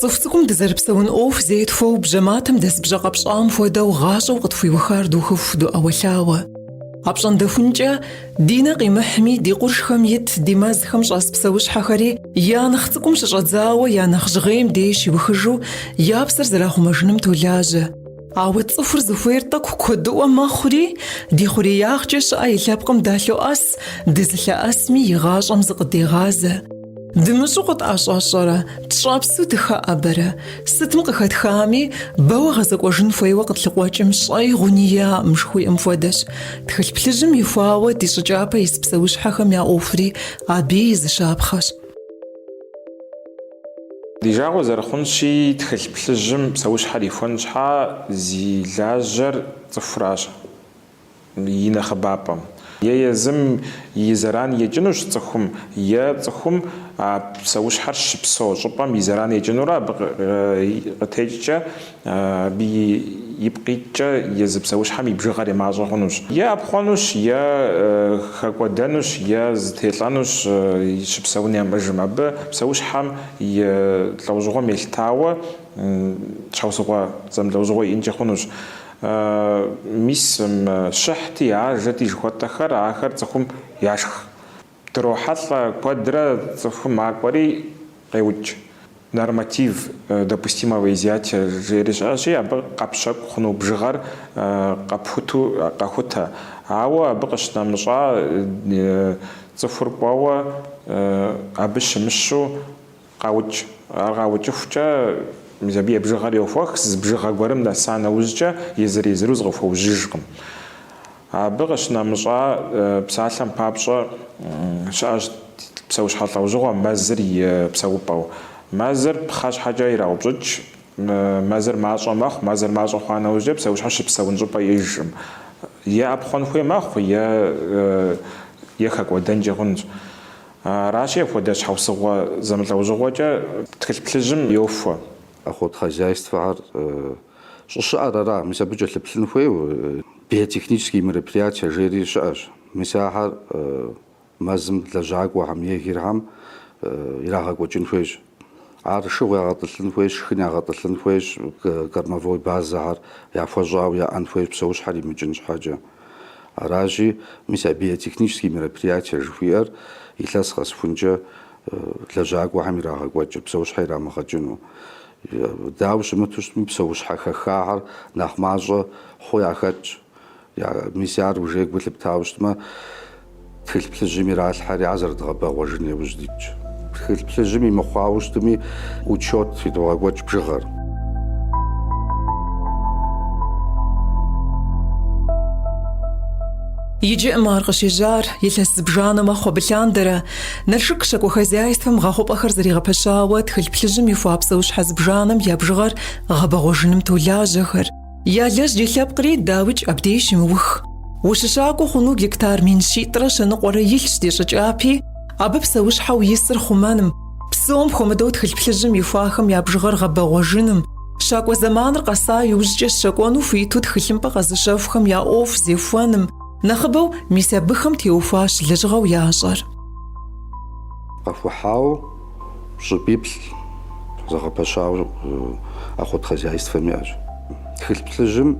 صفتكم دزربسون أوف زيت فو بجماتم دز بجاقب شام فو دو غاشو قطفي وخار دو خف دو أولاوة عبشان دفنجا دينا قيمة حمي دي قرش خميت دي ماز خمش عصب سوش حخري يا نختكم شجزاوة يا نخجغيم ديش يوخجو يا بسر زراخو مجنم تولاجة عاود صفر زفيرتك كدو ما خوري دي خوري ياخجش أي لابقم دالو أس دزلا أسمي يغاش أمزق دي غازة دمشقت عشرة تشابسو تخا أبرة ستمقخت خامي بوا غزق وجن في وقت لقواج مشاي غنية مشخوي أمفودش تخل بلجم يفاوة دي شجابة يسبسوش حخم يا أوفري عبيز شابخش ديجا وزرخونشي تخل بلجم بسوش حريفون شحا زي لاجر طفراش ينا خبابم يزم يزران يجنوش تخم يا تخم بسوش حرش بسو جبام يزران يجنورا بقتيجة بي يبقيتجا يزب سوش حمي بجغاري معجونوش يا بخونوش يا خاقودانوش يا زتيلانوش يشبسوني مجمع بسوش حم يتلوجغو ميلتاوة تشاوسوغا زم لوجغو ينجي خونوش ميس شحتي عاجتي جواتخر آخر تخم ياشخ تروحات قدرة تخم معقوري قيوج норматив допустимого изъятия жиришаши абы қапшак хну бжигар қапхуту қахута ауа абы қышнамжа цифр квауа абы шимшу қауч арғаучуфча мизаби бжигар йофах с бжигар гварым да сана узча езер узгофу жижгым абы қышнамжа псалам папша шаш псауш халаужуга мазри псаупау مازر بخاش حاجة يراوبج مازر معصو ماخ مازر معصو خانة وجب سوش حش بسون جبا يجم يا أبخون خوي ماخ يا خك ودنجي غنج راشي فودش حوسوا زمن لوجوا جا تكل بلجم يوفوا أخذ хозяйство شعر مش بيجي لبلن خوي биотехнические мероприятия жири шаш مساحة مازم لجاق وهم يهيرهم يراغ وجن خويش عارشوا يغطلن فويش خن يغطلن فويش كرمافوي بازار يا فوجاو يا انفويش بسوش حالي مجنش حاجه راجي مسا биотехнические мероприятия жуфиер يلاس خاص فنجا لجاق وحمي راغ وجب بسوش حيرا مخجنو داوش متوش بسوش حخخار نخماجه خويا خج يا مسار وجي قلت بتاوش ما في الجميرات الحالي عزر دغبا وجني وجديج في الجمي مخاوش تمي وتشوت في دواغوش بجغر يجي امار شجار يلهس بجانا ما خو بلاندرة نرشك شكو خزايستهم غاخوب اخر زريغا بشاوة تخل بلجم يفوابسوش حز بجانم يا بجغر غابا غوجنم تولا جغر يا لاش جيلاب قريد داوج ابديش موخ وششاكو خنو يكتار من شيطرة شنقورة يلش دي شجابي أبى بسويش حاو يسر خمانم بسوم خمدو تخل بلجم يفاخم يا بجغر غبا غوجنم شاكو زمان رقصا يوجج شاكوانو فيتو تخلم بغاز شافخم يا أوف زيفوانم نخبو ميسا بخم تيوفاش لجغو ياجر قفو حاو جبيبل زغبا شاو أخد خزايست مياج تخل بلجم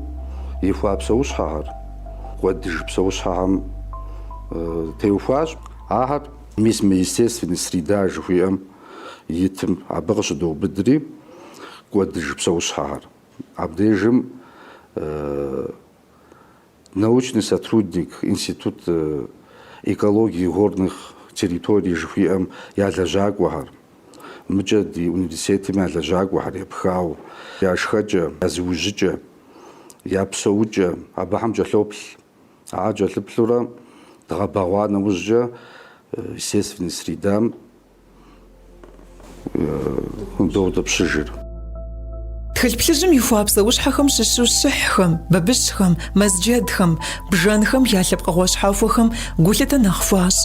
يفوا بسوش حار ودج بسوش حام تيوفاش عهد ميسم естественной среда жуем يتم عبغش دو بدري ودج بسوش حار عبديجم научный сотрудник Институт экологии горных территорий жуем я для Жагуар مجدي университет ما для Жагуар يبخاو يا شخجة يا زوججة يا بسوجة أبهم جلوبل عاجل بلورا دغباوانا وجه естественной среда دوت بشجر تخل بلجم يفوابسوش حخم ششوش شحخم ببشخم مسجدخم بجانخم يالب قواش حافوخم قولت نخفاش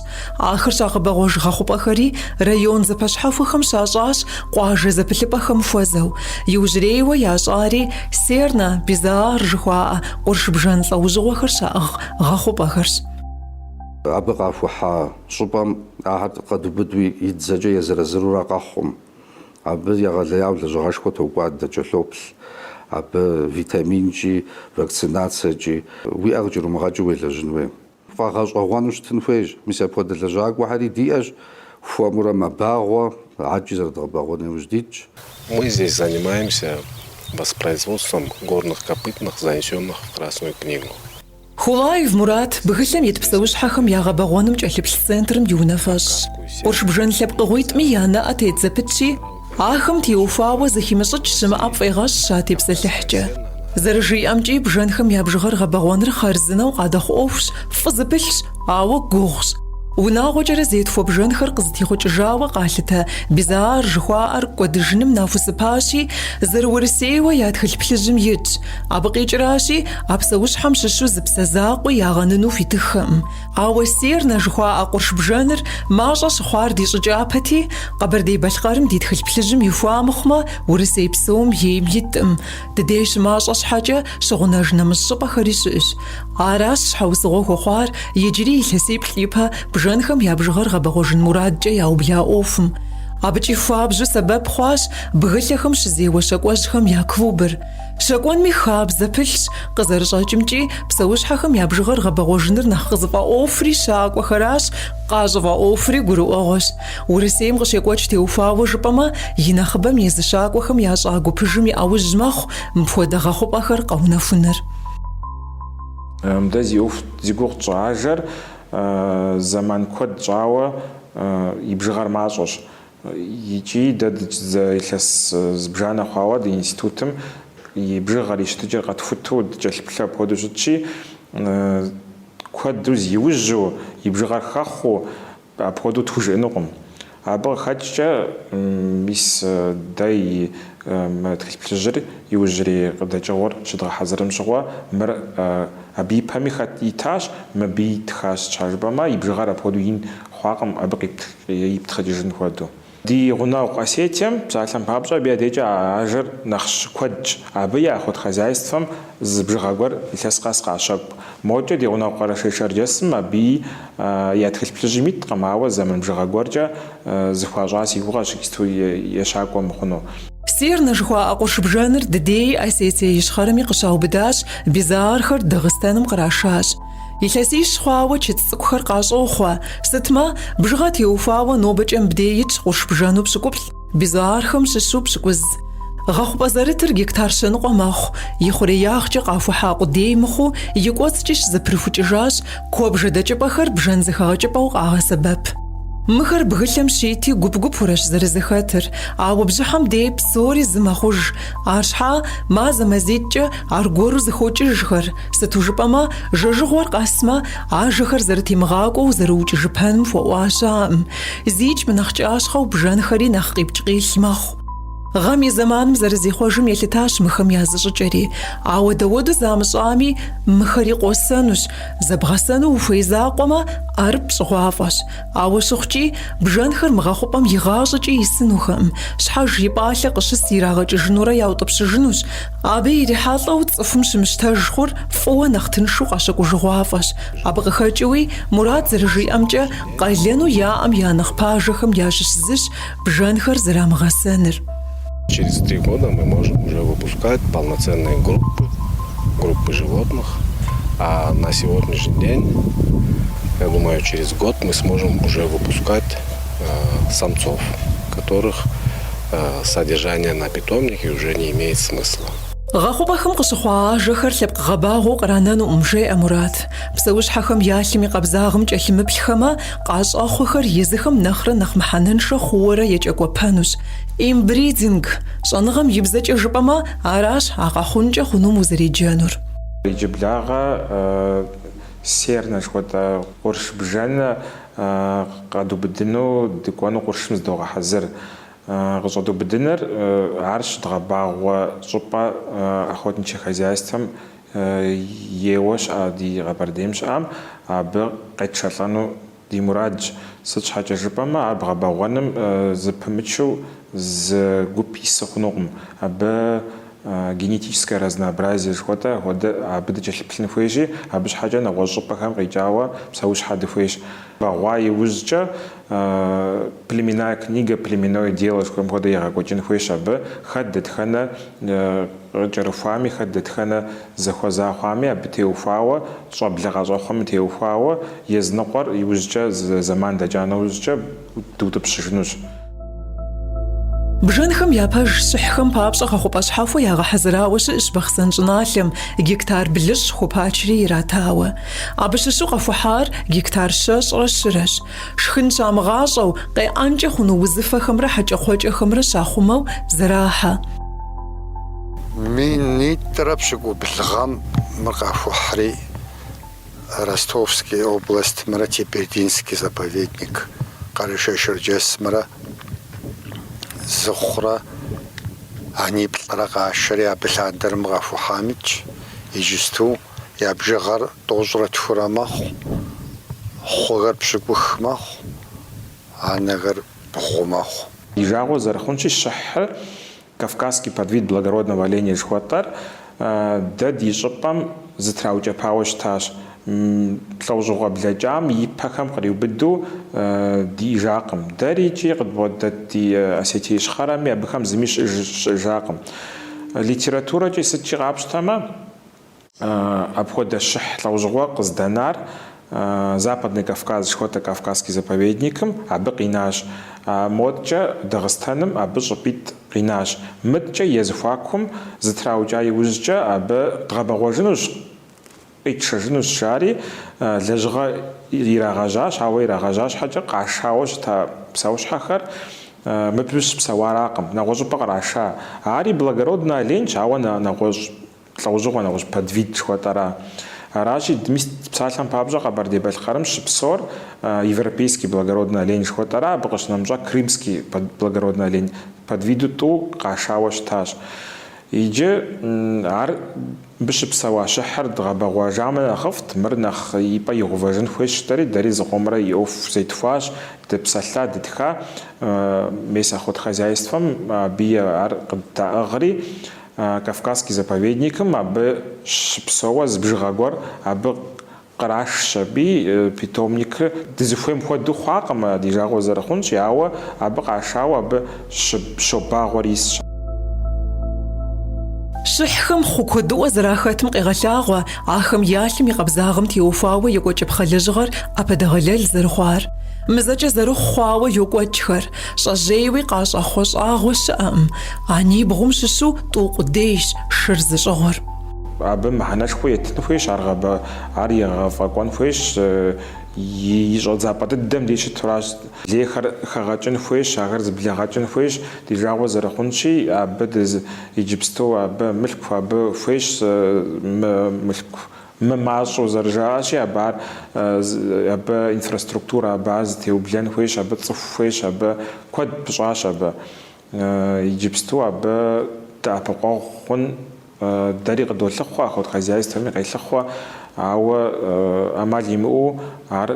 آخر شاق بغوش غاخوب أخري ريون زباش حافوخم شاجاش قواج زبلبخم فوزو يوجري وياشاري سيرنا بزار جخواء قرش بجان صوجو أخرش غاخوب أخرش أبغى فوحة شبام عهد قد بدوي يتزجى يزرزروا قاخم абы ягъэлеяуэ лэжьыгъэшхуэ токӏуадэ кӏэлъоплъ, абы витаминкӏи, вакцинациекӏи уиӏэ къыкӏэрумыгъэкӏыу уелэжьын хуейм. Фӏэгъэщӏэгъуэну щытын хуейщ. Мис апхуэдэ лэжьакӏуэхьэри диӏэщ, хуэмурэ мэбагъуэ, аджи зэрыдгъэбэгъуэн иужь дитӏщ. Мы здесь занимаемся воспроизводством горных копытных, занесенных в Красную книгу. Хулаев Мурат бгылъэм ит псэущхьэхэм ягъэбэгъуэным кӏэлъыплъ центрым ди унэфэщ. Къурш бжэн лъэпкъыгъуитӏми я нэӏэ тедзэпытщи, ахэм теухуауэ зыхимыщӏыкӏ щымыӏэ пфӏегъэщщ а тепсэлъыхькӏэ. Зэрыжиӏэмкӏи бжэнхэм я бжыгъэр гъэбэгъуэныр хъарзынэу къадэхъу ӏуэхущ, фӏы зыпылъщ, ауэ гугъущ. Унагъуэкӏэрэ зетхуэ бжэнхэр къызытехъукӏыжауэ къалъытэ Бизар жыхуаӏэр кӏуэдыжыным нахусыпащи, зэрыуэрысейуэ я тхылъ плъыжьым итщ. Абы къикӏыращи, а псэущхьэм щыщу зы псэ закъуи ягъэныну хуитыххэкъым. Ауэ Сернэ жыхуаӏэ къурш бжэныр мащӏэ щыхъуар ди щӏыкӏапэти, Къэбэрдей-Балъкъэрым ди тхылъ плъыжьым ихуамыхъумэ, Урысей псом ейм итӏым. Дыдей щымащӏэ щхьэкӏэ щыгъунэж нэмыщӏ щӏыпӏэхэри щыӏщ. Аращ щхьэусыгъуэ хуэхъуар иджыри илъэсиплӏ ипэ бжэнхэм я бжыгъэр гъэбэгъуэжын мурадкӏэ яубля ӏуэхум. Абыкӏи хуабжьу сэбэп хъуащ бгылъэхэм щызеуэ щакӏуэжьхэм я клубыр. Щакӏуэнми хабзэ пылъщ, къызэрыщӏэкӏымкӏи псэущхьэхэм я бжыгъэр гъэбэгъуэжыныр нэхъ къызыфӏэӏуэхури щакӏуэхэращ, къащӏэфӏэӏуэхури гурыӏуэгъуэщ. Урысейм къыщекӏуэкӏ теухуауэ жыпӏэмэ, и нэхъыбэм езы щакӏуэхэм ящӏа гупыжым и ӏэужь мэхъу мыпхуэдэ гъэхъупӏэхэр къэунэхуныр. Дэ зи гугъу тщӏажэр зэман куэд щӏауэ и бжыгъэр мащӏэщ. Икӏи дэ илъэс збжанэ хъуауэ ди институтым и бжыгъэр и щытыкӏэр къэтхуту дыкӏэлъыплъу апхуэдэу щытщи, куэду зиужьу и бжыгъэр хэхъуу апхуэдэу тхужыӏэнукъым. Абы къыхэкӏкӏэ мис дэ и тхылъ плъыжьыр иужьрей къыдэкӏыгъуэр щыдгъэхьэзырым щыгъуэ мыр абы ипэми хэт итащ, мыбы итхащ щхьа жыпӏэмэ, и бжыгъэр апхуэдэу ин хъуакъым, абы иптхъэкӏыжын хуэдэу. Ди гъунэгъу Осетием псалъэм папщӏэ абы адекӏэ ажэр нэхъ куэдщ. Абы я хъуэдхъэзяйствэм зы бжыгъэ гуэр илъэс къэс къащэкӏу. Мокӏэ ди гъунэгъу Къэрэшей Шэрджэсым абы я тхылъ плъыжьым иткъым, ауэ зэман бжыгъэ гуэркӏэ зыхуащӏа си гугъэщ икӏысту ещакӏуэ мыхъуну. Сернэ жыхуаӏэ къурш бжэныр Дыдей Осетие ищхъэрэми къыщаубыдащ, Бизархэр Дагъыстаным кърашащ. Илъэсищ хъуауэ чыц цӏыкӏухэр къащӏохъуэ, сытмэ бжыгъэ теухуауэ нобэкӏэ мыбдей итщ къурш бжэну пщыкӏуплӏ, Бизархэм щыщу пщыкӏуз. Гъэхъупӏэ зэрытыр гектар щэныкъуэ мэхъу, и хъуреягъкӏэ къахухьа къудей мыхъуу и кӏуэцӏкӏи щызэпрыхукӏыжащ, куэбжэ дэкӏыпӏэхэр бжэн зыхэгъэкӏыпӏэу къагъэсэбэп. Мыхэр бгылъэм щити гуп-гупурэщ зэрызэхэтыр, ауэ бжьыхьэм дей псори зы мэхъуж. Арщхьа мазэ мазитӏкӏэ аргуэру зыхокӏыжхэр, сыту жыпӏэмэ жэжыгъуэр къэсмэ, ажэхэр зэрытемыгъакӏуэу зэрыукӏыжыпэным хуэӏуа щаӏым. Зикӏ мынэхъ кӏащхъэу бжэнхэри нэхъ къипкӏ-къилъ мэхъу. Гъэм и зэманым зэрызихъуэжым елъытащ мыхэм я зыщӏыкӏэри, ауэ дэуэду замыщӏами, мыхэри къосэнущ. Зэбгъэсэну ухуей закъуэмэ, ӏэр пщӏыгъуафӏэщ. Ауэ щыхъукӏи, бжэнхэр мыгъэхъупӏэм игъащӏэкӏи исынухэкъым. Щхьэж и пӏалъэ къыщыс ирагъэкӏыжынурэ яутӏыпщыжынущ. Абы ирихьэлӏэу цӏыхум щымыщтэж хъур фӏыуэ нэхъ тыншу къащыкӏужыгъуафӏэщ. Абы къыхэкӏыуи, Мурат зэрыжиӏэмкӏэ, къэлену яӏэм я нэхъ пажэхэм ящыщ зыщ бжэнхэр зэрамыгъэсэныр. Через 3 года мы можем уже выпускать полноценные группы животных, а на сегодняшний день, я думаю, через год мы сможем уже выпускать самцов, которых содержание на питомнике уже не имеет смысла. Гъэхъупӏэхэм къыщыхъуа ажэхэр лъэпкъ гъэбагъуэу къранэнуӏым, жеӏэ Мурат. Псэущхьэхэм ялъми къабзагъым кӏэлъымыплъхэмэ, къащӏэхъуэхэр езыхэм нэхърэ нэхъ мыхьэнэншэ хъууэрэ екӏэкӏуэпэнущ. Имбридинг щӏэныгъэм и бзэкӏэ жыпӏэмэ, аращ а къэхъункӏэ хъунум узэреджэнур. Иджыблагъэ Сернэ жыхуэдэ къурш бжэнэ къэдубыдыну дыкӏуэну къуршым здогъэхьэзыр. Къыщӏэдубыдыныр ар щыдгъэбагъуэ щӏыпӏэ охотничье хозяйством еуэ щыӏэ ди Къэбэрдейм щыӏэм, абы къетшэлӏэну ди мурадщ. Сыт щхьэкӏэ жыпӏэмэ, ар бгъэбэгъуэным зыпымычу зы гуп ису хъунукъым. Абы генетическое разнообразие жхота абыдыкӏэ лъыплъын хуежи абы щхьэкӏэ нэгъуэщӏ щӏыпӏэхэм къикӏауэ псэущхьэ дыхуейщ. Гъуа иужькӏэ племенная книга, племенное дело жыхуэм хуэдэ егъэкӏуэкӏын хуейщ абы хэт дэтхэнэ кӏэрыхуами, хэт дэтхэнэ зэхуэза хъуами абы теухуауэ, щӏэблэ къащӏэхъуэм теухуауэ езыныкъуэр иужькӏэ зэман дэкӏа нэужькӏэ дутӏыпщыжынущ. Бжэнхэм япэж щыхьхэм папщӏэ гъэхъупӏэ щхьэхуэ ягъэхьэзырауэ щыӏэщ Бахъсэн щӏыналъэм гектар блыщ хъупачри иратауэ. Абы щыщу къэхухьар гектар 6-4-щ. Шхын щамыгъащӏэу къеӏэнкӏэ хъуну узыфэхэмрэ хьэкӏэкхъуэкӏэхэмрэ щахъумэу зэрахьэ. Минитӏрэ пщыкӏублгъэм мыр къахухьри Ростовский область мырэ Тебердинский заповедник Къэрэшэ-Шэрджэсмрэ зыхъурэ аниплӏрэ къашэри абы лъандэрым къахухьамыкӏ иджысту я бжыгъэр тӏощӏрэ тхурэ мэхъу, хъугъэр пщыкӏух мэхъу, анэгъэр бгъу мэхъу. И жагъуэ зэрыхъунщи щыхьыр Кавказский подвид благородного оленя жыхуэтӏэр дэ ди щӏыпӏэм зытраукӏэпауэ щытащ. Лӏэужьыгъуэ блэкӏам и пэхэм къриубыду диӏэжакъым. Дэри икӏи къыдбгъуэдэт ди Осетие ищхъэрэми абыхэм зыми щыӏэжакъым. Литературэкӏи сытчи къапщтэмэ апхуэдэ щыхь лӏэужьыгъуэ къыздэнар Западный Кавказ жыхуэтэ Кавказский заповедникым абы къинащ. Модкӏэ Дагъыстаным абы щӏыпӏитӏ къинащ. Мыткӏэ езыхуакум зытраукӏа иужькӏэ абы дгъэбэгъуэжынущ, къитшэжынущ жари лэжьыгъэ ирагъэжьащ, ауэ ирагъэжьа щхьэкӏэ къашауэ щыта псэущхьэхэр мыбдыщ псэуаракъым, нэгъуэщӏыпӏэ къраша. Ари благородный оленщ, ауэ нэгъуэщӏ лӏэужьыгъуэ, нэгъуэщӏ подвид жыхуэтӏэра. Аращи псалъэм папщӏэ Къэбэрдей-Балъкъэрым щыпсор европейский благородный олень жыхуэтӏэра, абы къыщынэмыщӏа Крымский благородный олень подвиду тӏу къашауэ щытащ. Иджы ар мыбы щыпсэуа щыхьыр дгъэбэгъуэжамэ нэхъыфӏт, мыр нэхъ ипӏэ игъувэжын хуей щтэри дэри зыкъомрэ и ӏуэху зетхуащ, дыпсэлъа, дытха местохозяйством абы ар къыддаӏыгъри Кавказский заповедникым абы щыпсэуэ зы бжыгъэ гуэр абы кърашщ аби питомникыр дызыхуейм хуэдэу хъуакъым ди жагъуэ зэрыхъунщ, ауэ абы къашауэ абы щобагъуэр исщ. Щыхьхэм хъу куэдыӏуэ зэрахэтым къегъэлъагъуэ ахэм ялъым и къабзагъым теухуауэ екӏуэкӏыпхъэ лэжьыгъэр ӏэпэдэгъэлэл зэрыхъуар. Мызэкӏэ зэрыхъу хъуауэ йокӏуэкӏхэр, щӏэжьейуи къащӏэхъуэ щӏагъуэ щыӏэкъым. Ани бгъум щыщу тӏу къудейщ шыр зыщӏыгъуэр. Абы мыхьэнэшхуэ етын хуейщ, ар егъэфӏэкӏуэн хуейщ, и щӏэдзапӏэ дыдэм дей щытуращ. Лейхэр хэгъэкӏын хуейщ, ахэр зыблэгъэкӏын хуейщ, ди жагъуэ зэрыхъунщи, абы иджыпсту абы мылъку абы хуейщ, мылъку мащӏэу зэрыжаӏащи, абы инфраструктура базы теублэн хуейщ, абы цӏыху хуейщ, абы куэд пщӏащ абы. Иджыпсту абы дэӏэпыкъуэгъу хъун дэри къыдолъыхъуэ, ахуэд хозяйствоми къелъыхъуэ, ауэ ӏэмал имыӏэу ар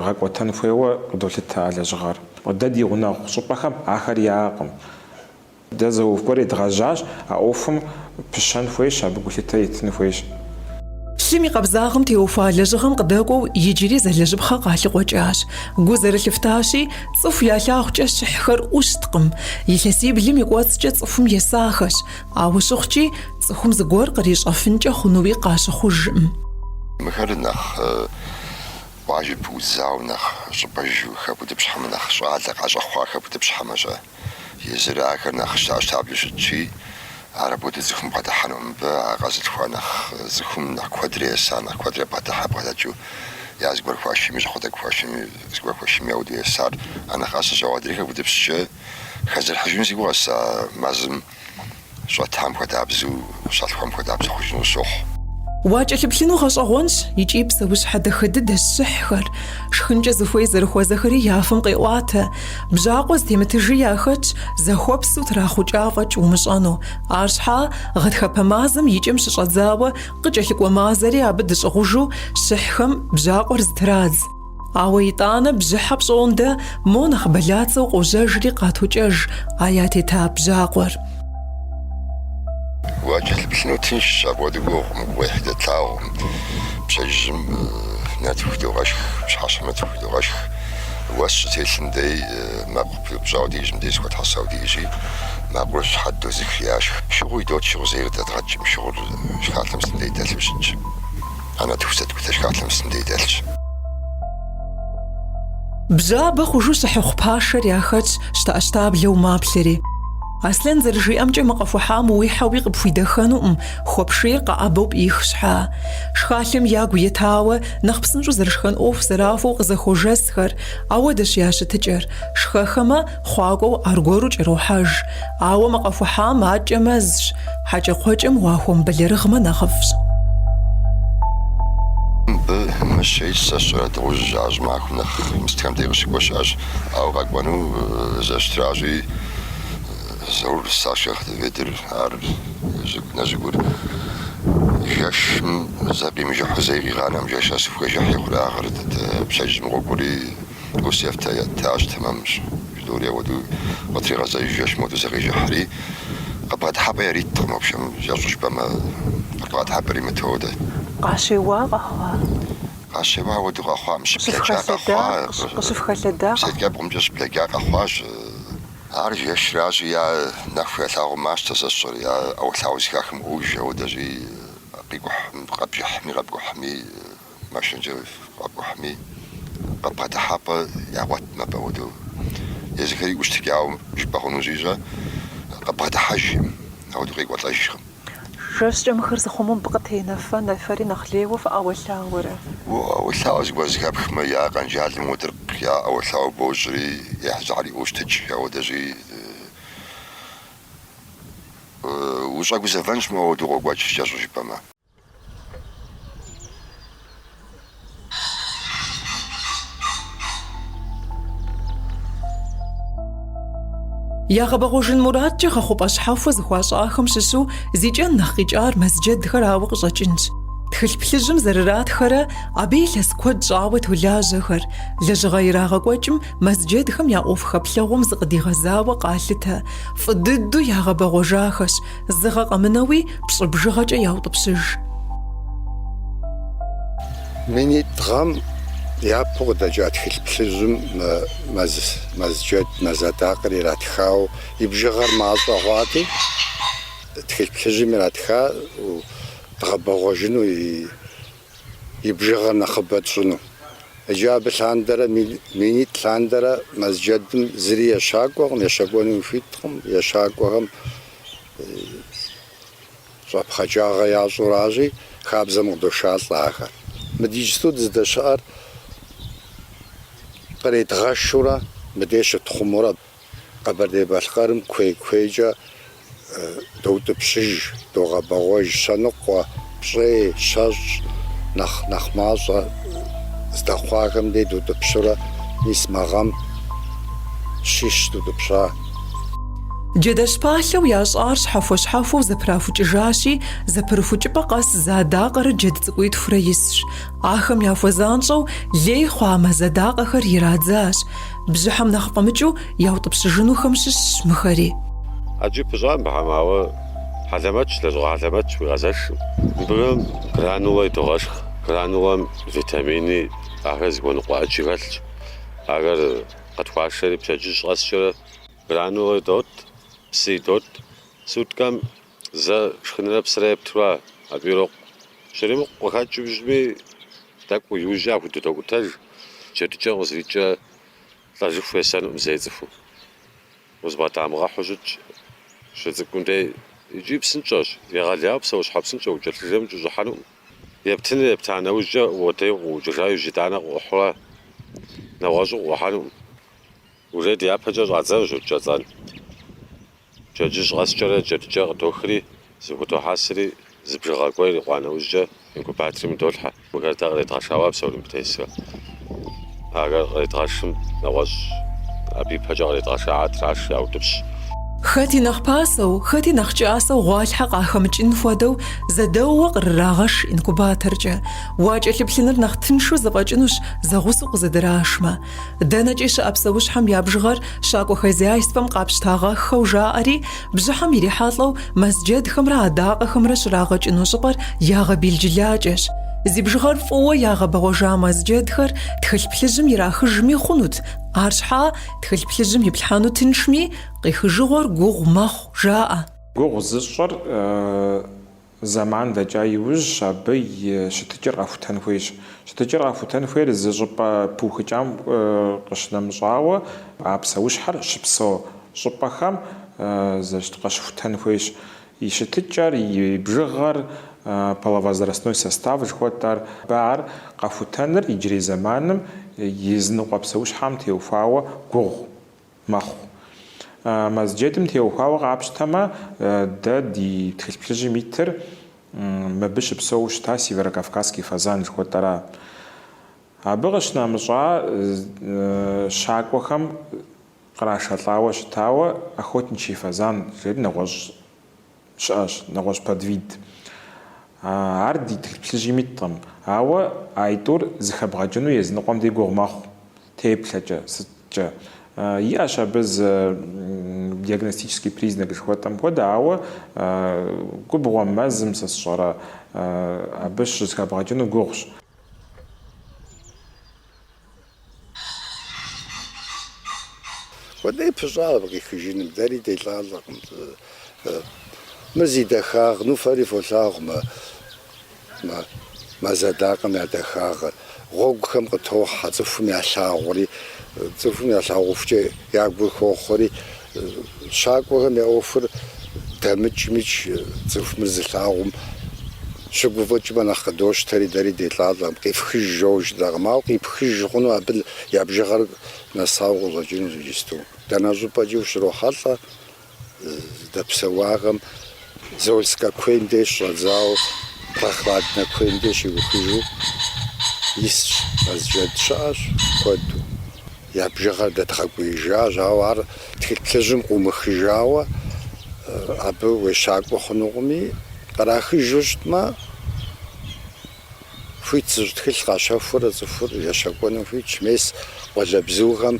гъэкӏуэтэн хуейуэ къыдолъытэ а лэжьыгъэр. Дэ ди гъунэгъу щӏыпӏэхэм ахэр яӏэкъым. Дэ зауэфӏ гуэр едгъэжьащ, а ӏуэхум пыщэн хуейщ, абы гулъытэ етын хуейщ. Щым и къабзагъым теухуа лэжьыгъэм къыдэкӏуэу иджыри зэлэжьыпхъэ къалъыкъуэкӏащ. Гу зэрылъыфтащи, цӏыху ялъагъукӏэ щыхьхэр ӏущткъым. Илъэсиблым и кӏуэцӏкӏэ цӏыхум есахэщ, ауэ щыхъукӏи цӏыхум зыгуэр кърищӏэфынкӏэ хъунуи къащыхъужӏым. Мыхэр нэхъ къуажэ пыузауэ нэхъ щӏыпӏэжу хэкӏуэдыпщхьэмэ нэхъ щӏалэ къащӏэхъуа хэкӏуэдыпщхьэмэ щӏэ езырэ ахэр нэхъ щаблэ щытщи, ар апхуэдэ зыхум бгъэдыхьэну мыбы къэзылъхуа нэхъ зыхум нэхъ куэдрэ еса, нэхъ куэдрэ бгъэдэкӏыу я зыгуэр хуащими, щӏыхъуэдэ зыгуэр хуащими яуэду есар, а нэхъ къэсыщӏэу адрей хэкӏуэдыпщкӏэ хэзэрыхьыжыну си гугъэс а мэзым щӏэтам хуэдабзэу, щӏалъхуэм хуэдабзэу хъужыну сохъу. Уакӏэлъыплъыну гъэщӏэгъуэнщ икӏи псэущхьэ дахэ дыдэщ щыхьхэр. Шхынкӏэ зыхуей зэрыхуэзэхэри яфэм къеӏуатэ. Бжьакъуэ зытемытыжи яхэтщ, зэхуэпсу трахъукӏа фӏэкӏ умыщӏэну. Арщхьа гъатхэпэ мазэм икӏэм щыщӏэдзауэ къыкӏэлъыкӏуэ мазэри абы дыщӏыгъужу щыхьхэм бжьакъуэр зытрадз. Ауэ итӏанэ бжьыхьэ пщӏондэ мо нэхъ бэлацэу къожэжри къатокӏэж а ятета бжьакъуэр. واجه البلنوتينش أبغى أقول واحدة تاو بشجم ناتو غش مش حاسمة تو غش وش تيسن دي ما قبل بزودي جمدي سكوت حسودي يجي ما قولش حد زكياش شغل يدوت شغل زي تترجم شغل شكات لمسن دي دالش أنا توست كنت شكات لمسن دي دالش بجابة خجو صحيح باشر ياخد شتا أشتاب لو ما بلري أصلاً زرجي أمجي مقفو حام ويحاوي قبفو يدخانو خوبشي قابو بإيخشحا شخالم ياقو يتاوى نخبسنجو زرشخان أوف زرافو غزخو جسخر أودش ياش تجر شخاخما خواقو أرغورو جروحاج أو مقفو حام عجا مزج حاجة خوجم واخوم بلرغما نخفش ماشي ساشرة توجاج معكم نخ مستكم ديغش كوشاج أو غاقبانو زاشتراجي زور ساشا خدفيدر عار نجبور جاش زابي مجا حزيغي غانا مجا شاسف وجا حيقول آخر بشاج مغوكوري وسيف تاج تمامش جدوريا ودو وطريقة زي جاش مودو زغي جحري قبعد حابا يريد تغمو بشام جاجوش بما قبعد حابا ريمتودا قاشيوا قهوة قاشيوا ودو قهوة مش بلاجا قهوة قشف خلدا سيدكا بغمجاش بلاجا قهوة عارف يا شراجي يا نخفى ثاو ماستر سصر يا أو ثاو زكاكم أوجا ودجي قيقح قبي حمي قبي حمي ماشين جو قبي حمي قبي تحابة يا وات ما بودو يزكري وشتكاو شبهونو زيجا قبي تحجم أو دقيق وطايش جاش مخرز خمون بقت هنا فنفري نخليه في أول ثاورة أول ثاو زكاب خما يا قنجال المدرك يا أول ثاو بوجري يحزعلي وشتج يا ودجي وشاك بزفنش ما ودو قواج جازو جبما يا غبغوجن مراد جا خو باشحافو زخواش آخم ششو زيجان نخيجار مسجد خراوق جاجنج تخل بلجم زررات خرا أبي لسكوت جاوت ولاجة خر لجغيرا غاقوجم مسجد خم يا أوف خبلغم زغدي غزاوة قالتها فضدو يا غبغوجاخش زغاق منوي بشبجغجا ياوط بشج مني تغم يا بوغدا جات خل بلجم مسجد مزاتاقري راتخاو يبجغر معصوغاتي تخل بلجم راتخا تغبغوجنو يبجغر نخبت شنو جاب ثاندرا ميني ثاندرا مسجد زري شاقوغم يشاقونو فيتهم يشاقوغم صاب خجاغا يا زوراجي خابزا مقدوشات لاخر مديجتو دزدشار قريت غشورا مديش تخمورا قبر دي بالقرم كويجا دوت بشج دوغا بغوج شنقوا بشي شج نخ مازا زدخواغم دي دوت بشورا نسمغم شيش دوت بشا جدش بالو ياش آرش حفو زبرافو جاشي زبرفو جبقاس زاداقر جد زقويت فريسش آخم يافوزانشو لي خوامة زاداقر يرادزاش بجحم نخبمجو ياوطب شجنو خمشش مخاري أجيب بجام بحماوة حزمتش لجغ حزمتش بغزش بغم كرانوة يتغشخ كرانوة فيتاميني أخذ ونقوى أجيغلش أغر قد خواشري بشجيش غسشرة كرانوة دوت سي دوت سوت كام زا شخنرا بسرايب تروا أبيروق شريمو وخاتشو بجمي تاكو يوجا كنتو تاكو تاج جرجا وزريجا تلاجو فيسانو مزيزفو وزباط عمغا حوجج شزكون دي يجيب سنجاش يغالياب سوش حاب سنجا وجرجا مجوجو حانو يبتني يبتانا وجا وتي وجرايو جدانا وحوا نواجو وحانو وريد يابجا غازاجو جازان جاجيش غاسجرا جرجا غدوخري زبوتو حاسري زبجغا كويري قوانا وجا ينكو باتري مدولحا وقالتا غريت غاشاواب سولي متيسا هاقا غريت غاشم نواج أبي بحاجة غريت غاشا عاتراش ياو دبش خاتي نخ باسو خاتي نخ جاسو غالحة قاخمجين فودو زدو قرراغش انكوباترجا واج اللي نخ تنشو زباجنوش زغوسوق زدراشما داناجيش ابسوش حم يابجغر شاكو خزايستفم قابشتاغا خوجااري بجحم يري حاطلو مسجد خمرا داق خمرا شراغج انو شبر ياغا بالجلاجش زي بجغر فوه ياغا بغوجا مسجدخر تخل بلجم يراخجمي خنوت عرشحا تخل بلجم يبلحانو تنشمي قيخجغر قوغ مخ جاء قوغ زشر زمان دا جاي وج شابي شتجر عفوتان فويش شتجر عفوتان فوير زجبا بوخجام قشنا مجاوة عبسا وشحر شبسو جبا خام زشتقاش فوتان فويش يشتجر يبجغر половозрастной состав жхотар бар қафутаныр иджри заманым езну қапсауш хам теуфауа гуғ маху масджедым теуфауа қапштама да ди тхилплежи митр мабиш псауш та северокавказский фазан жхотара абыгыш намжа шаквахам қрашалауа шитауа охотничий фазан жери нагож шаш нагож подвид عردي تلبسجي ميتم هوا عيطور زخبغاجنو يزنقوم دي غورماخ تيبلجا سجا ياشا без диагностический признак хватам хода هوا губгом мазым сасшара абыш зхабгаджну горш ودي بجابك خجين داري ديلالك مزيد خاغ نفري فلاغ ما زاداق ما دخاغ غوغهم قطوح حذفهم يشاوري زفهم يشاوفجي يعبو خوخري شاقوهم يوفر دمج مش زفهم زلاغم شغوفج بنا خدوش تري داري ديلالم كيف خجوج دغما كيف خجغنو قبل يابجغر نساو لجين جستو دنازو باجيوش روحالله دبسواغم زولسكا كوينديش رزاو прохладно كوينديش يوخيجو يس مسجد شاش كودو يابجغر دتخاكويجا جاوار تلجم قومخجاوا ابو وشاكو خنوغمي قراخيجوشتما فيتزر تخلقا شافور زفور يشاكونو فيتش ميس وجبزوغم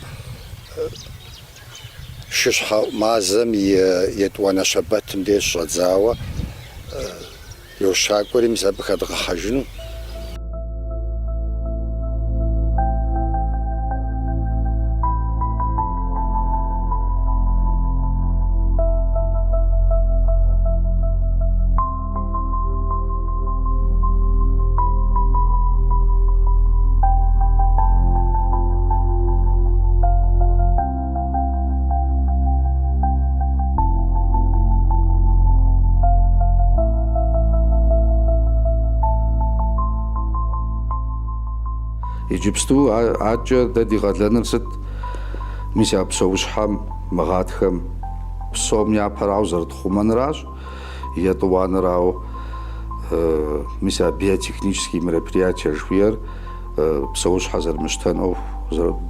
ششحا مازم يتوانا شباتم ديش رزاوا يوشاكوري مزابخ دغحجنو يجبستو عاجة دادي غادلانر ست ميسا بسوش حام مغاتخم بسوم يابراو زرد خومن راج يطوان راو ميسا биотехнические мероприятия жвер بسوش حزر مشتن او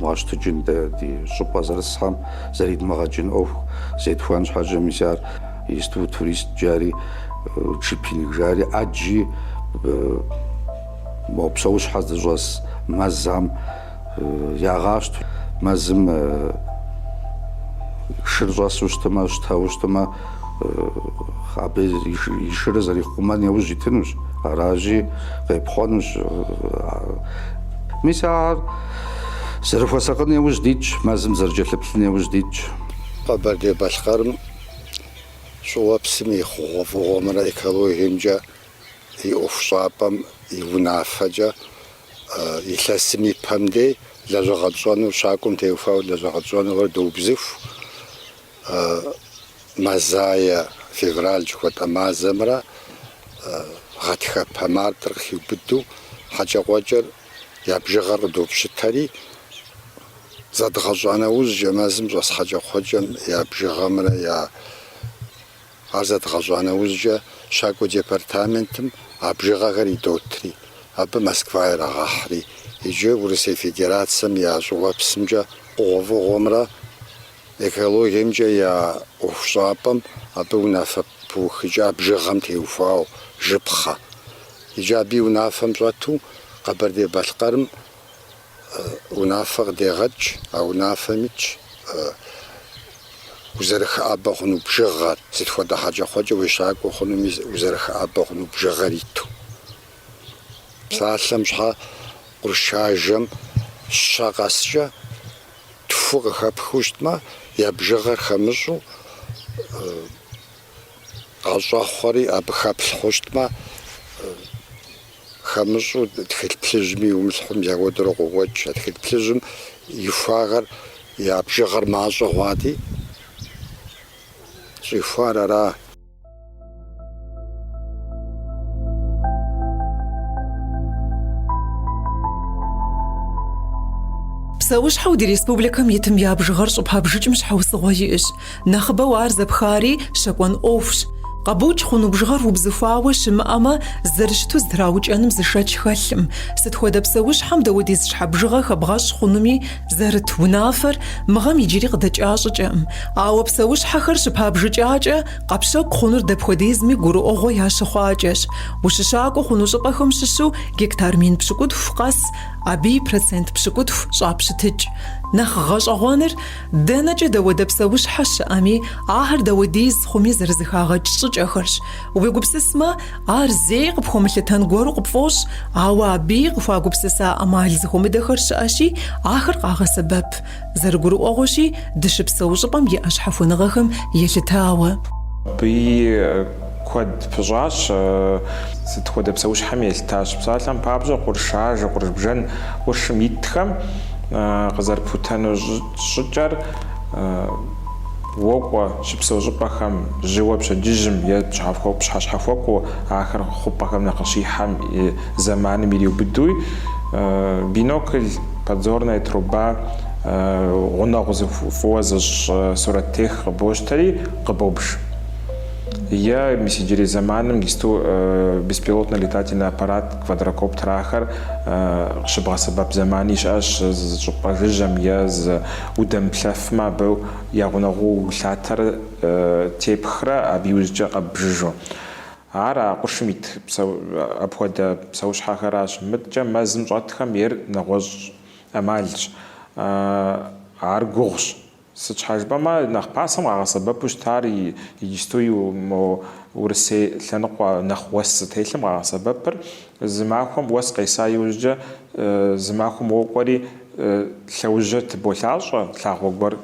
ماشتجن دي شوبا زرسام زريد مغاجن او زيد فانش حاجة ميسار يستو توريست جاري جيبينيك جاري عجي بسوش حزر جواس مازم ياغاشت مازم شرجاس وشتما شتاوشتما خابي يشر زري خمان يوجي تنوش راجي غيبخونش ميسار زرفوا ساقن يوج ديتش مازم زرجت لبسن يوج ديتش قبل دي باشخرم شو بسمي خوف ومرا يكالو هنجا يوفشابم يونافجا يلاسمي بامدي لازغاتشونو شاكم تيوفاو لازغاتشونو دوبزف مازايا فيفرال جوات مازمرا غاتخا بامار ترخيو بدو حاجة واجر يابجغر دوبشتاري زاد غاجانا وز جمازم جاس حاجة خوجم يابجغمرا يا عزاد غاجانا وزجا شاكو ديبارتامنتم ابجغغري دوتري اب موسكوا راحري يجي ورسي فيدراسيم يا جواب سمجا قوفو غمرا экологиемче я офшапам абы унафэ пухыкӏа бжыгъэм теухуау жыпхъэ. Иджаби унафэм щӏэту Къэбэрдей-Балъкъэрым унафэ къыдегъэкӏ, а унафэмикӏ узэрыхыӏэбэ хъуну бжыгъэр, сыт хуэдэ хьэкӏэкхъуэкӏэ уи щакӏуэ хъунуми узэрыхыӏэбэ хъуну бжыгъэр иту. Псалъэм щхьэ къуршажэм щэ къэскӏэ тху къыхэпхыу щытмэ, я бжыгъэр хэмыщӏу къэщӏэхъуэри абы хэплъ хъуу щытмэ, хэмыщӏу тхылъ плъыжьми умылъхум зэгуэдурэ къыуэкӏ. А тхылъ плъыжьым и хуагъэр, я бжыгъэр мащӏэ хъуати, щӏихуар ара. Псэущхьэу ди республикэм итым я бжыгъэр щӏыпхъэбжыкӏым щхьэусыгъуэ иӏэщ. Нэхъыбэу ар зэпхари щэкӏуэн ӏуэхущ. Къэбукӏ хъуну бжыгъэр убзыхуауэ щымыӏэмэ, зэрыщыту зытрауӏукӏэным зышэч хэлъым. Сыт хуэдэ псэущхьэм дэуэдиз щхьэ бжыгъэ хэбгъэщӏ хъунуми, зэрыт унафэр мыгъэм иджыри къыдэкӏа щӏыкӏэкъым. Ауэ псэущхьэхэр щыпабжыкӏакӏэ, къэпщэку хъунур дэпхуэдизми гурыӏуэгъуэ ящыхъуакӏэщ. Ущыщакӏуэ хъуну щӏыпӏэхэм щыщу гектар мин пщыкӏутху къэс, абы и процент пщыкӏутху щӏапщытыкӏ. Нэхъ гъэщӏэгъуэныр дэнэкӏэ дэуэдэ псэущхьэ щыӏэми, ахэр дэуэдиз хъуми зэрызыхагъэкӏ щӏыкӏэхэрщ. Уи гупсысмэ, ар зэи къыпхуэмылъытэн гуэру къыпфӏощӏ, ауэ абы къыхуагупсыса ӏэмал зыхуэмыдэхэр щыӏэщи, ахэр къагъэсэбэп. Зэрыгурыӏуэгъуэщи, дыщыпсэу щӏыпӏэм и ӏэщхьэхуэныгъэхэм елъытауэ. Абы куэд пыщӏащ, сыт хуэдэ псэущхьэм елъытащ. Псалъэм папщӏэ къуршажэ, къуршбжэн къуршым итхэм къызэрыпутэну щӏыкӏэр уокӏуэ щыпсэу щӏыпӏэхэм жьыуэ пщэдджыжьым е пщыхьэщхьэхуэкӏуэу ахэр хъупӏэхэм нэхъ къыщихьэм зэманым ириубыдуи, бинокль, подзорная труба, гъунэгъу фӏыуэ зыщӏ сурэтех къыбощтэри къыбобж. Е мис иджыри зэманым дисту беспилотно летательный аппарат, квадрокоптерахэр щыбгъэсэбэп зэмани щыӏэщ, щӏыпӏэ жыжьэм е зы удэм плъэфмэ абы я гъунэгъуу лъатэр тепхрэ абы иужькӏэ къэбжыжу. Ар а къуршым ит апхуэдэ псэущхьэхэращ. Мыткӏэ мэзым щӏэтхэм ейр нэгъуэщӏ ӏэмалщ. Ар гугъущ. Сыт щхьэ жыпӏэмэ, нэхъ пасэм къагъэсэбэпу щытар иджысту Урысей лъэныкъуэ нэхъ уэс зытелъым къагъэсэбэпыр, зы махуэм уэс къеса иужькӏэ, зы махуэм уокӏуэри лъэужьэ тыболъащӏэ, лъагъуэ гуэр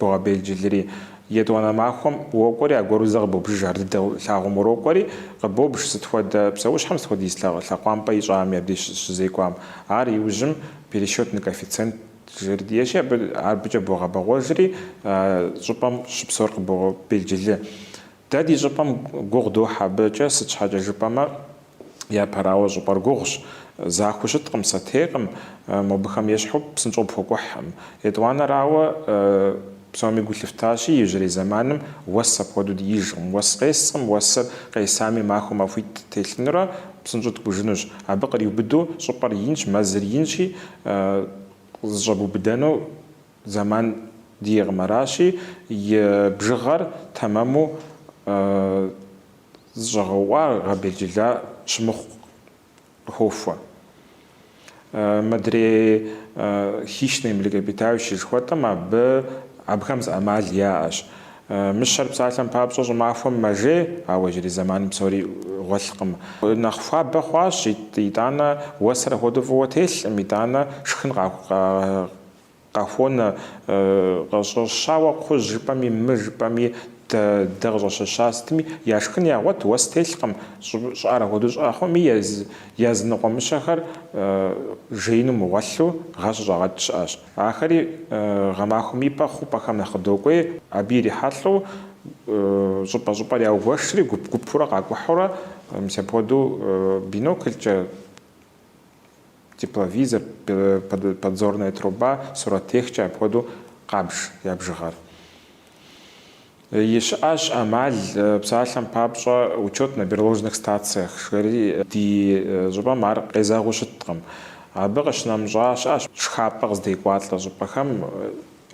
богъэбелджылри. Етӏуанэ махуэм уокӏуэри аргуэру зэ къыбобж, ар дыдэу лъагъуэм урокӏуэри къыбобж. Сыт хуэдэ псэущхьэм сыт хуэдиз лъакъуампӏэ ищӏами абдей щызекӏуам. Ар иужьым пересчетный коэффициент жырдиещи, абыкӏэ богъэбэгъуэжри щӏыпӏэм щыпсэур къыбобелджылы. Дэ ди щӏыпӏэм гугъу дохьэ абыкӏэ, сыт щхьэкӏэ жыпӏэмэ, япэрауэ щӏыпӏэр гугъущ. Захуэ щыткъым, сатекъым, мобыхэм ещхьу псынщӏэу пхуэкӏухьым. Етӏуанэрауэ псоми гу лъыфтащи, иужьрей зэманым уэс апхуэдэу диижкъым. Уэс къескъым, уэсыр къесами махуэм махуитӏ телъынурэ псынщӏэу тыкӏужынущ. Абы къриубыду щӏыпӏэр инщ, мэзыр инщи, зыщӏэбубыдэну зэман диекъым. Аращи, и бжыгъэр тэмэму зыщӏэгъэуӏуа, гъэбелджыла щымыхъу къыхуофуэ. Модрей хищные млекопитающие жыхуэтӏэм абыхэм зы ӏэмал яӏэщ. Мыщэр псалъэм папщӏэ щӏымахуэм мэжей, ауэ иджыри зэманым псори гъуэлъкъым. Нэхъ хуабэ хъуащ, итӏанэ уэсыр апхуэдэу фӏыуэ телъкъым, итӏанэ шхын къахуонэ, къыщӏэщащауэ кхъужь жыпӏэми, мы жыпӏэми, дэ къыщӏэщаща сытми, я шхын ягъуэт, уэс телъкъым. Щӏыӏэр апхуэдэу щӏэхъуэми, языныкъуэ мыщэхэр жеину мыгъуэлъу гъэщӏ щӏэгъэкӏ щыӏэщ. Ахэри гъэмахуэм ипӏэ хъупӏэхэм нэхъ къыдокӏуей, абы ирихьэлӏэу щӏыпӏэ яугуэшри гупурэ къакӏухьурэ, мис апхуэдэу биноклькӏэ, тепловизор, подзорная труба, сурэтехкӏэ апхуэдэу къабж я бжыгъэр. И щыӏэщ ӏэмал псалъэм папщӏэ учетно-биологичных станциях жыхэри ди щӏыпӏэм ар къезэгъыу щыткъым. Абы къыщынэмыщӏа щыӏэщ шхапӏэ къыздекӏуалӏэ щӏыпӏэхэм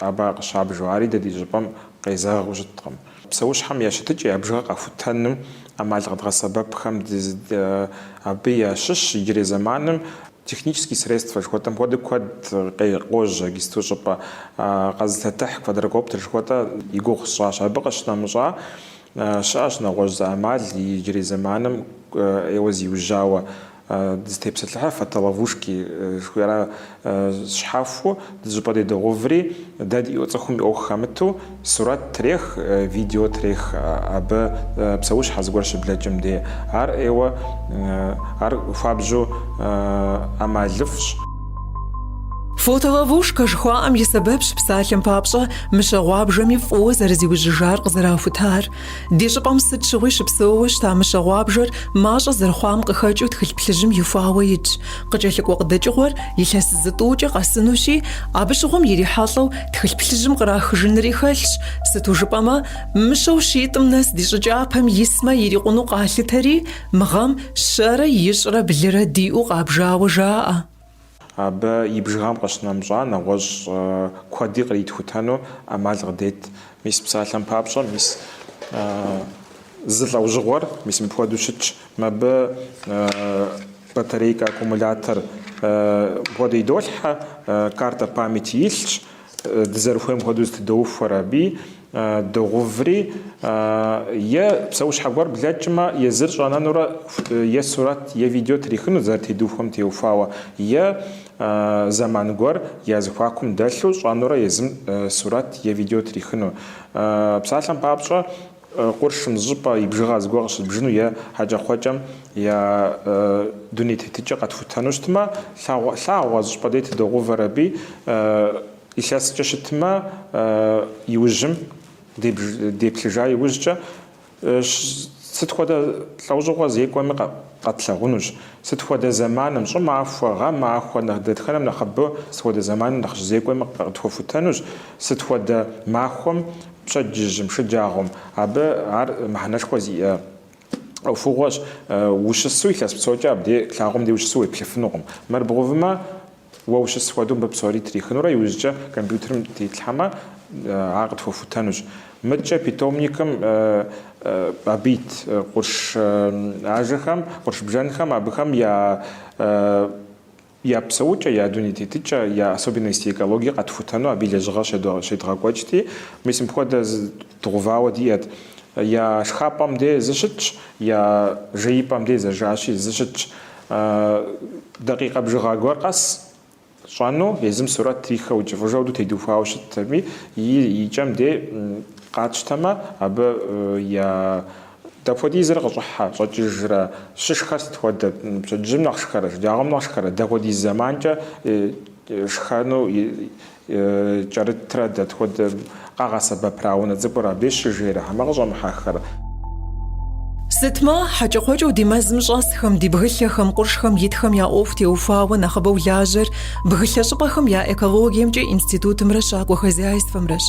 أبا قشاب جواري ددي جبام قيزاغ وجدقم بسوش حم يشتج أبجغ قفتنم أما الغدغ سبب خم أبي شش يجري زمانم технические средства, что там ходы код кожа, гисту, чтобы казатах квадрокоптер, что то его шаш, а богаш нам жа шаш на кожа амаль и через заманом его зиужава дистепсатлха фаталавушки, что шхафу, дజупады договри, дади оцахум охамту, сурат трех, видео трех, аб псауш хазгорш блядjum де, ар его ар фабжу амалфш. Фотоловушка жхуаам есабебш псалъем папщӏэ мыщэгъуабжэми фӏыуэ зэрызиужьыжар къызэрахутар. Ди щӏыпӏэм сыт щыгъуи щыпсэууэ щыта мыщэгъуабжэр мащӏэ зэрыхъуам къыхэкӏыу тхылъ плъыжьым ихуауэ итщ. Къыкӏэлъыкӏуэ къыдэкӏыгъуэр илъэс зытӏукӏэ къэсынущи, абы щыгъуэм ирихьэлӏэу тхылъ плъыжьым кърахыжынри хэлъщ. Сыту жыпӏэмэ, мыщэу щитӏым нэс ди щӏыкӏапэм исмэ ирикъуну къалъытэри, мыгъэм щэрэ ищӏрэ блырэ диӏэу къабжауэ жаӏэ. أبا يبجغام قشنا مجانا وج كودي قريت ختانو أمال غديت ميس بسالم بابشا ميس زلا وجغور ميس مبودو شتش ما ب بطارية أكومولاتر بودي دولحة كارتا باميتي يلش دزرفهم هدوز تدوف ورابي دوغفري يا بسوش حوار بلادجما يزرج أنا نورا يا صورات يا فيديو تاريخنا زرتي دوفهم تيوفاوا يا زمان غور يا زخواكم دالو شانورا يزم صورات يا فيديو تاريخنا بسالم بابشا قرش مزبا يبجغاز غورش بجنو يا حاجة خواجم يا دوني تتجا قد فتانوشتما لاواز بديت دوغفر بي إساس جشتما يوجم دي بلجاي وججا ستخودا لوجوا زي كومي قتلغونوش ستخودا زمان مش معفوا غا معفوا نهدت خلم نخبو ستخودا زمان نخش زي كومي قتفوتانوش ستخودا معهم بشجج مشجعهم ابا عار محناش خوزي او فوغاش وش السوي كاس بسوجا بدي كلاغم دي وش السوي بلفنوغم مربغوفما وش السوادون ببصوري تاريخنا يوججا كمبيوتر تيتلحما عقد فوتانوش متجا بيتومنيكم أبيت قرش عجخم قرش بجانخم أبخم يا بسوتشا يا دونيتي تيتشا يا особенности экологии قد فوتانو أبي لجغا شدراكواتشتي ميسم بخودا تغفاو ديت يا شخابام دي زشتش يا جيبام دي زجاشي زشتش دقيقة بجغا غورقاس شانو يزم صورات تاريخ وجفوجاودو تيدوفاو شتمي يجام دي قاتشتما أب يا دافودي زرق جحا ججرا ششخاس تود جم نخشخرا جاغم نخشخرا دافودي زمان جا شخانو جرت ترد تود قاغا سبب راونا زبرا بيش جيرا همغجم حاخر ستما حاجة خوجو دي مزمجاسخم دي بغلخم قرشخم يدخم يا اوفتي وفاوة نخبو لاجر بغلشبخم يا экологием جي институтом رشاق وخزяйством رش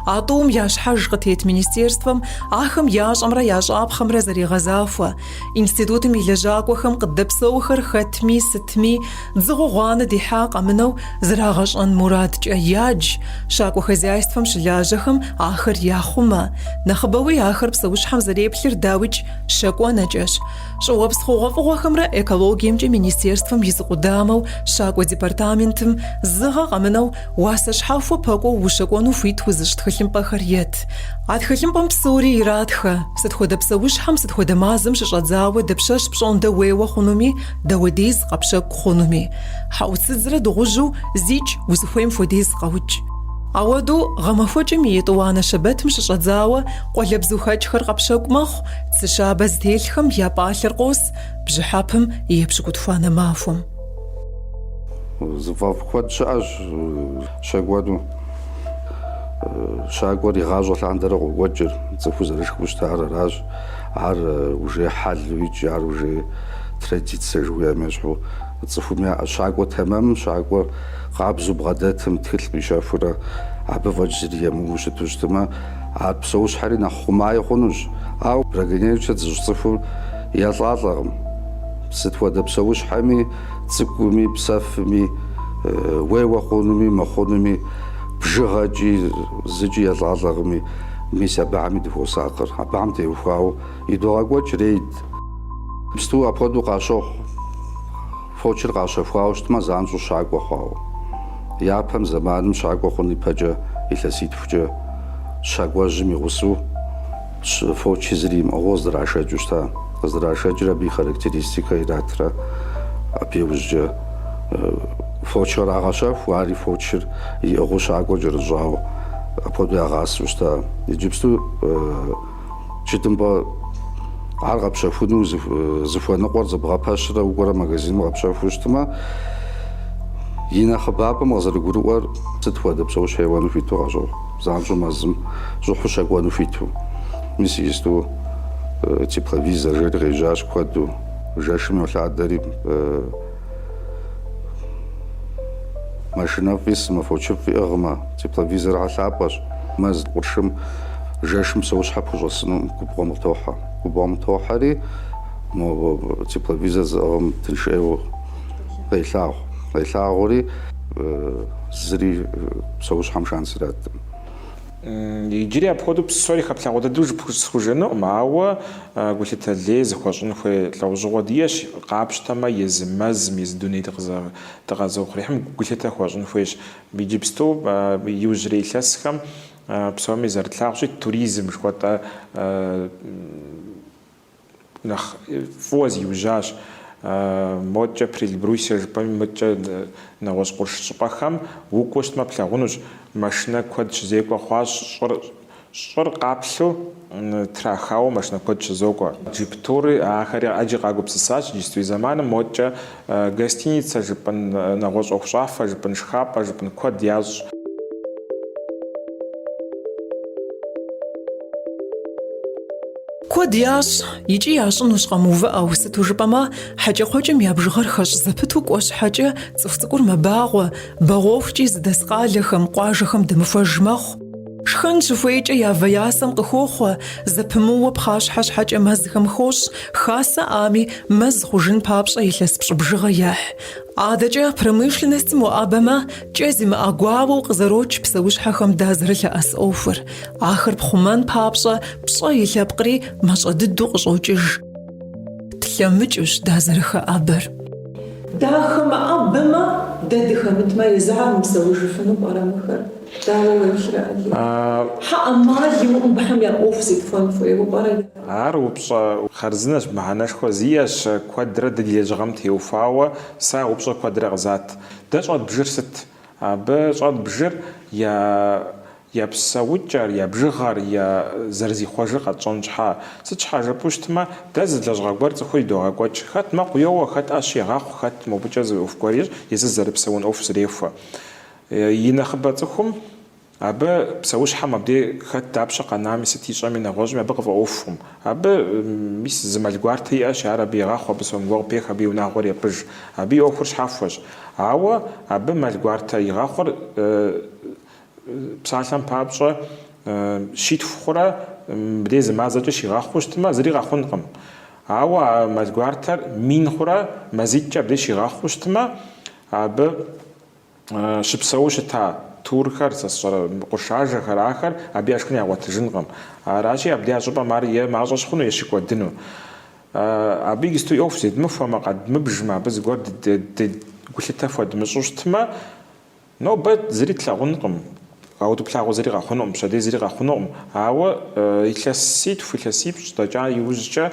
عطوم ياش حاجقتيت министерством آخم ياش أمرا ياش آبخم رزري غزافة институтом يلجاق وخم قدبسوخر ختمي ستمي دزغو غانا دي حاق أمنو زراغش أن مراد جاياج شاق وخزяйством شلاجخم آخر ياخوما نخبوي آخر بسوشحم زريبلر داوج شاكوانا جاش شواب سخوغا فغوخمرا экологием جي министерством يزقودامو شاكوا ديبارتامنتم زغا غمنو واسش حافو باقو وشاكوانو فيت وزشت خليم باخريات عاد خليم بامبسوري يرادخا ستخودا بسوشحم ستخودا مازم ششادزاوة دبشاش بشون داويوا خونومي داوديز قبشاك خونومي حاوتسزرا دغوجو زيج وزخويم فوديز قاوج عوادو غمافوجم يطوانا شبات مش شادزاوة قولبزو خاجخر قبشاك مخ تسشابز ديلخم يا بالر قوس بجحابهم يبشكو تفانا مافهم زفاف خود شاج شاقوادو شاقوادي غاجو لاندر وجر زفوز رشك مشتعر راج عار وجي حال ويجي عار وجي تريديت سجويا مشحو تصفو ميا شاقو تمام شاقو قابزو بغداتهم تخل بيشافورا عبا فاجريا موشت وجتما عاد بسوش حالينا خمايا خونوش او براغنيوشا تزجصفو يطلعهم ستودا بسوش حامي تسكومي بسافمي ويوا خونومي ما خونومي бжыгъэкӏи зыкӏи ялӏалӏэгъыми мис абыхьэми дыхуосакъыр, абыхьэм теухуауэ идогъэкӏуэкӏ рейд. Псту апхуэдэу къащохъу, фочыр къащэхуауэ щытмэ занщӏэу щакӏуэ хъуауэ. Япэм зэманым щакӏуэ хъун ипэкӏэ илъэситхукӏэ щакӏуэжьым и гъусэу фочи зыри имыӏыгъыу къыздрашэкӏыу щыта. Къыздрашэкӏыр абы и характеристикэ иратырэ абы иужькӏэ фочыр къагъэщэху, ари фочыр иӏыгъыу щакӏуэ кӏэрыщӏауэ апхуэдэу ягъасэу щыта. Иджыпсту джыдымпӏэ ар къэпщэхуну зыхуэныкъуэр зыбгъэпэщрэ укӏуэрэ магазиным къэпщэхуу щытмэ, и нэхъыбапӏэм къызэрыгурыӏуэр сыт хуэдэ псэущхьэ еуэну хуиту къащохъу. Занщӏэу мэзым щӏыхьу щэкӏуэну хуиту. Мис иджыпсту тепловизор жери къежьащ куэду. Жэшым йолъадэри машинэ фӏисмэ, фочыфӏ фиӏыгъмэ, тепловизор гъэлъапӏэщ. Мэз къуршым жэшым псэущхьэ пхущӏэсыну губгъуэм къытохьэ. Губгъуэм тохьэри тепловизор зыӏыгъым тыншейуэ къелъагъу. Къелъагъури зыри псэущхьэм шанс иратым. Иджыри апхуэдэу псори хэплъагъуэ дэдэу жыпхущхъужынукъым, ауэ гулъытэ лей зыхуэщӏын хуей лӏэужьыгъуэ диещ. Къапщтэмэ езы мэзым, езы дуней дыкъэзыухъуреихьым гулъытэ хуэщӏын хуейщ. Иджыпсту иужьрей илъэсхэм псоми зэрытлъагъущи туризм жыхуэтӏэ нэхъ фӏыуэ зиужьащ. Моткӏэ Прилбруссие жыпӏэми мыткӏэ нэгъуэщӏ къурш щӏыпӏэхэм укӏуэ щытмэ плъагъунущ. Машинэ куэд щызекӏуэ хъуащ, щӏыр къаплъу трахауэ машинэ куэд щызокӏуэ. Джип туры ахэри ӏэджи къагупсысащ. Иджыпсту и зэманым моткӏэ гостиницэ жыпӏэн нэгъуэщӏ ӏуэхущӏафэ, жыпӏэн шхапӏэ, жыпӏэн куэд ящӏ. Куэд ящӏ, икӏи ящӏынущ къэмыувыӏэу. Сыту жыпӏэмэ, хьэкӏэкхъуэкӏым я бжыгъэр хэщӏ зэпыту кӏуэ щхьэкӏэ цӏыху цӏыкӏур мэбагъуэ, бэгъуэхукӏи зыдэскъалэхэм, къуажэхэм дымыхуэж мэхъу. Шхэн щыхуейкӏэ явэ ясэм къыхохъуэ, зэпымыууэ пхъащхьэ щхьэкӏэ мэзхэм хощӏ, хасэ ӏами мэз хъужын папщӏэ илъэс пщӏыбжыгъэ ехь. АдэкӀэ промышленностым уӏабэмэ, кӏэ зимыӏэ гуауэу къызэрокӏ псэущхьэхэм дазэрылъэӏэс ӏуэхур. Ахэр пхъумэн папщӏэ пщӏэ и лъэпкъри мащӏэ дыдэу къыщӏокӏыж. Тлъэмыкӏыущ дазэрыхэӏэбэр. Дахэмэ ӏэбымэ, дэ дыхэмытмэ, езыхьэр мыпсэужыфыну пӏэрэ мыхэр? Дауэ уеплърэ ӏэли? Хьэӏэ мал имыӏубыхьэм я ӏуэху зитхуэн хуейуэ пӏэрэ? Ар упщӏэ хъарзынэщ, мыхьэнэшхуэ зиӏэщ, куэдрэ дэ ди лэжьыгъэм теухуауэ, сэ упщӏэ куэдрэ къызат. Дэ щӏэт бжыр сыт? Абы щӏэт бжыр я псэукӏэр, я бжыгъэр, я зэрызихъуэжыр къэтщӏэн щхьа. Сыт щхьа жыпӏэу щытмэ, дэ зы лэжьыгъэ гуэр цӏыхур идогъэкӏуэкӏ. Хэт мэкъу йоуэ, хэт ӏэщ егъэхъу, хэт мобыкӏэ зы ӏуэху гуэр ищӏ, езыр зэрыпсэун ӏуэху зрехуэ. И нэхъыбэ цӏыхум абы псэущхьэм абдей хэт дапщэ къэнами, сыт ищӏэми нэгъуэщӏми абы къыфӏэӏуэхукъым. Абы мис зы мэл гуартэ иӏэщ, ар абы егъэхъу, абы сом гуэгъу пех, абы и унагъуэр епӏыж. Абы и ӏуэхур щхьэхуэщ. Ауэ абы мэл гуартэ игъэхъур псалъэм папщӏэ щитху хъурэ мыбдей зы мазэкӏэ щигъэхъуу щытмэ, зыри къэхъункъым. Ауэ мэл гуартэр мин хъурэ мазитӏкӏэ абдей щигъэхъуу щытмэ, абы щыпсэуу щыта турхэр, сэ сщӏэрэ къуршажэхэр, ахэр абы яшхын ягъуэтыжынкъым. Аращи абдей а щӏыпӏэм ар е мащӏэ щхъуну, е щыкӏуэдыну. Абы иджысту и ӏуэху зедмыхуэмэ, къэдмыбжмэ, абы зыгуэр гулъытэ хуэдмыщӏу щытмэ, нобэ зыри тлъагъункъым. Къаудыплъагъуэ зыри къэхъунукъым, пщэдей зыри къэхъунукъым. Ауэ илъэситху, илъэсипщӏ дэкӏа иужькӏэ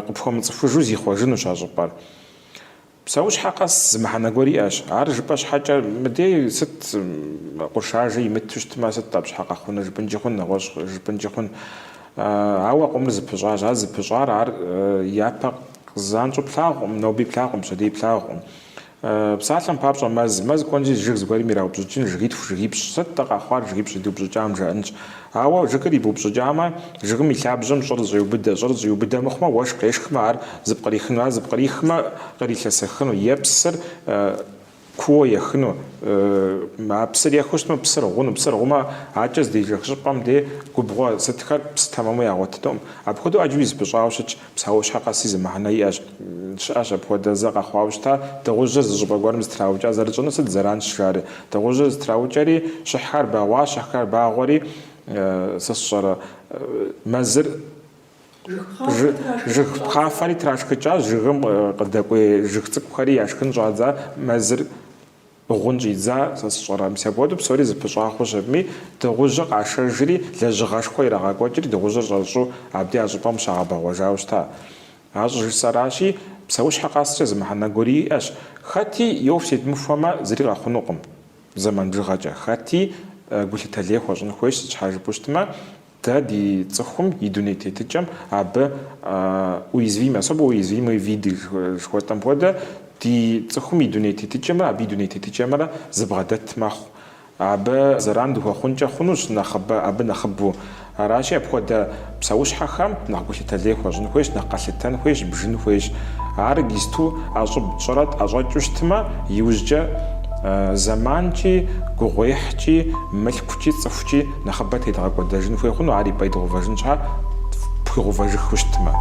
къыпхуэмыцӏыхужу зихъуэжынущ а щӏыпӏэр. Псэущхьэ къэс зы мыхьэнэ гуэр иӏэщ. Ар жыпӏэ щхьэкӏэ мыдей сыт къуршажэ имыту щытмэ, сыт абщхьэ къэхъуныр, жыпӏэнкӏи хъун, нэгъуэщӏ жыпӏэнкӏи хъун. Ауэ къомыр зыпыщӏащ. Ар зыпыщӏар ар япэ занщӏэу плъагъуӏым, ноби плъагъуӏым, пщэдей плъагъуӏым. Псалъэм папщӏэ мэз кӏуэнщи жыг зыгуэрым ираупщӏыкӏын, жыгитху, жыгипщӏ. Сыт-тӏэ къэхъуар жыгипщӏ ириупщӏыкӏам жаӏэнщ. Ауэ жыгыр ибупщӏыкӏамэ, жыгым и лъабжьэм щӏыр зыщӏеубыдэ мыхъумэ, уэшх къешхмэ, ар зыпкърихыну, ар зыпкърихмэ, кърилъэсыхыну, епсыр كو يخنو مع بسر يخوش ما بسر غون بسر غوما عجز دي جخشبام دي كوبغوا ستكار بس تمامو يعوتتهم أبخدو أجويز بشاوشش بساوش حقا سيزم معنا ياش شاش أبخد زقا خواوشتا تغوجر زجبا قرم ستراوجا زرجنا سد زران شاري تغوجر ستراوجاري شحار باوا شحار باغوري سصر مزر جخ خافري تراشكجا جغم قدقوي جخصك خري ياشكن جازا مزر غونجيزا سصورا مسابودو بسوري زبشا خوشمي تغوجق عشرجري لجغاش خويرا غاكوجري تغوجر جالشو عبدي عجبام شعبا وجاوشتا عجر سراشي بسوش حقاس جز محنا غوري اش خاتي يوفسيت مفهما زري غاخنوقم زمان جغاجا خاتي قلت تليه خوجن خويش حاجه بوشتما دي цохум идунете тичам аб уязвимый особо уязвимые виды что там пода ди цохум идунете тичам аб идунете тичамара забгадат мах аб заранду хунча хунуш нахба аб нахбу араши абхода псауш хахам нахгуш тале хожн хош нахкалтан хош бжин хош аргисту ажб чарат ажачуштма южжа زمانچی گویحچی ملکچی صفچی نخبت هداغ وداجن فيخونو عاري بايدو فاجن شا بخو فاجن خوشتما